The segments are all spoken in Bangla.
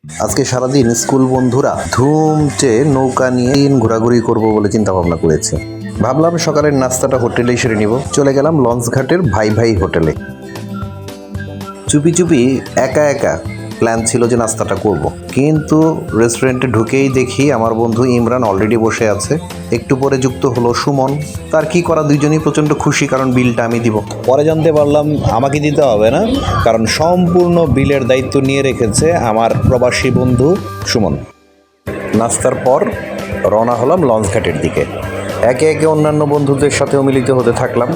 আজকে সারাদিন স্কুল বন্ধুরা ধুমচে নৌকা নিয়ে ঘোরাঘুরি করব বলে চিন্তা ভাবনা করেছি। ভাবলাম সকালের নাস্তাটা হোটেলে সেরে নিব। চলে গেলাম লঞ্চ ঘাটের ভাই ভাই হোটেলে। চুপি চুপি একা একা প্ল্যান ছিল যে নাস্তাটা করব, কিন্তু রেস্টুরেন্টে ঢুকেই দেখি আমার বন্ধু ইমরান অলরেডি বসে আছে। একটু পরে যুক্ত হলো সুমন। তার কি করা, দুইজনই প্রচণ্ড খুশি, কারণ বিলটা আমি দিব। পরে জানতে পারলাম আমাকে দিতে হবে না, কারণ সম্পূর্ণ বিলের দায়িত্ব নিয়ে রেখেছে আমার প্রবাসী বন্ধু সুমন। নাস্তার পর রওনা হলাম লঞ্চ ঘাটের দিকে। একে একে অন্যান্য বন্ধুদের সাথেও মিলিত হতে থাকলাম।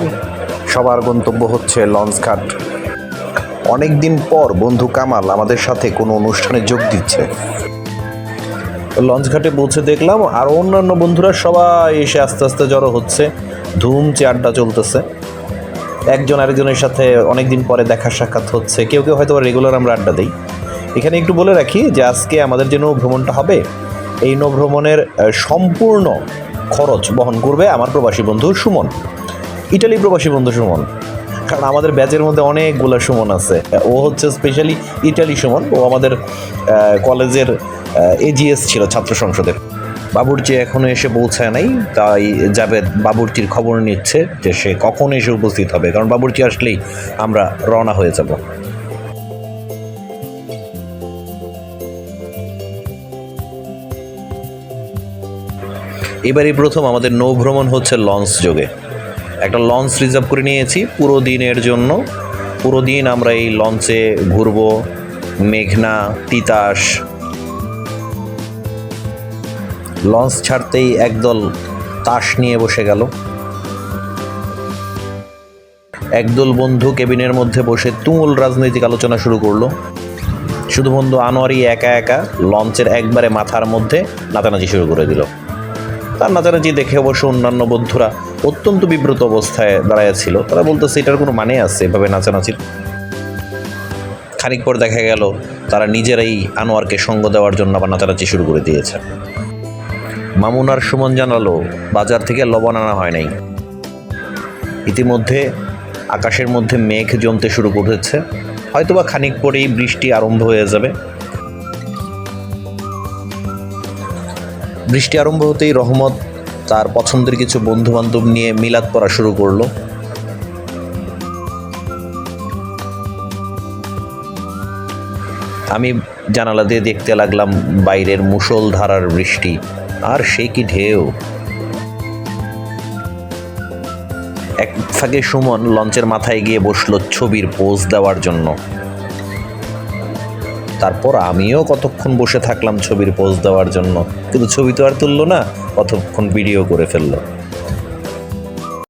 সবার গন্তব্য হচ্ছে লঞ্চ ঘাট। অনেক দিন পর বন্ধু কামাল আমাদের সাথে কোনো অনুষ্ঠানে যোগ দিচ্ছে। লঞ্চ ঘাটে পৌঁছে দেখলাম আর অন্যান্য বন্ধুরা সবাই এসে আস্তে আস্তে জড়ো হচ্ছে। ধুমচে আড্ডা চলতেছে। একজন আরেকজনের সাথে অনেক দিন পরে দেখা সাক্ষাৎ হচ্ছে। কেউ কেউ হয়তো রেগুলার আমরা আড্ডা দিই। এখানে একটু বলে রাখি যে আজকে আমাদের যে নৌ ভ্রমণটা হবে, এই নৌ ভ্রমণের সম্পূর্ণ খরচ বহন করবে আমার প্রবাসী বন্ধু সুমন, ইটালি প্রবাসী বন্ধু সুমন। কারণ আমাদের ব্যাচের মধ্যে অনেকগুলো সুমন আছে। ও হচ্ছে স্পেশালি ইটালি সুমন। ও আমাদের কলেজের এজিএস ছিল, ছাত্র সংসদের। বাবুর্চি এখনও এসে পৌঁছায় নাই, তাই জাভেদ বাবুর্চির খবর নিচ্ছে যে সে কখন এসে উপস্থিত হবে, কারণ বাবুর্চি আসলেই আমরা রওনা হয়ে যাব। এবারই প্রথম আমাদের নৌ ভ্রমণ হচ্ছে লঞ্চ যোগে। একটা লঞ্চ রিজার্ভ করে নিয়েছি পুরো দিনের জন্য। পুরো দিন আমরা এই লঞ্চে ঘুরব। মেঘনা, তিতাস। লঞ্চ ছাড়তেই একদল তাস নিয়ে বসে গেল। একদল বন্ধু কেবিনের মধ্যে বসে তুমুল রাজনৈতিক আলোচনা শুরু করলো। শুধু বন্ধু আনোয়ারই একা একা লঞ্চের একবারে মাথার মধ্যে নাচানাচি শুরু করে দিল। তার নাচানাচি দেখে অবশ্য অন্যান্য বন্ধুরা অত্যন্ত বিব্রত অবস্থায় দাঁড়াইয়াছিল। তারা বলতেছে এটার কোনো মানে আছে এভাবে নাচানাচির? খানিক পর দেখা গেল তারা নিজেরাই আনোয়ারকে সঙ্গ দেওয়ার জন্য আবার নাচানাচি শুরু করে দিয়েছে। মামুন আর সুমন জানালো বাজার থেকে লবণ আনা হয় নাই। ইতিমধ্যে আকাশের মধ্যে মেঘ জমতে শুরু করেছে। হয়তোবা খানিক পরেই বৃষ্টি আরম্ভ হয়ে যাবে। বৃষ্টি আরম্ভ হতেই রহমত তার পছন্দের কিছু বন্ধু বান্ধব নিয়ে মিলাদ পড়া শুরু করলো। আমি জানালা দিয়ে দেখতে লাগলাম বাইরের মুষলধারার বৃষ্টি, আর সেই কি ঢেউ! এক ফাঁকে সুমন লঞ্চের মাথায় গিয়ে বসলো ছবির পোজ দেওয়ার জন্য। তারপর আমিও কতক্ষণ বসে থাকলাম ছবির পোজ দেওয়ার জন্য, কিন্তু ছবি তো আর তুললো না, কতক্ষণ ভিডিও করে ফেললো।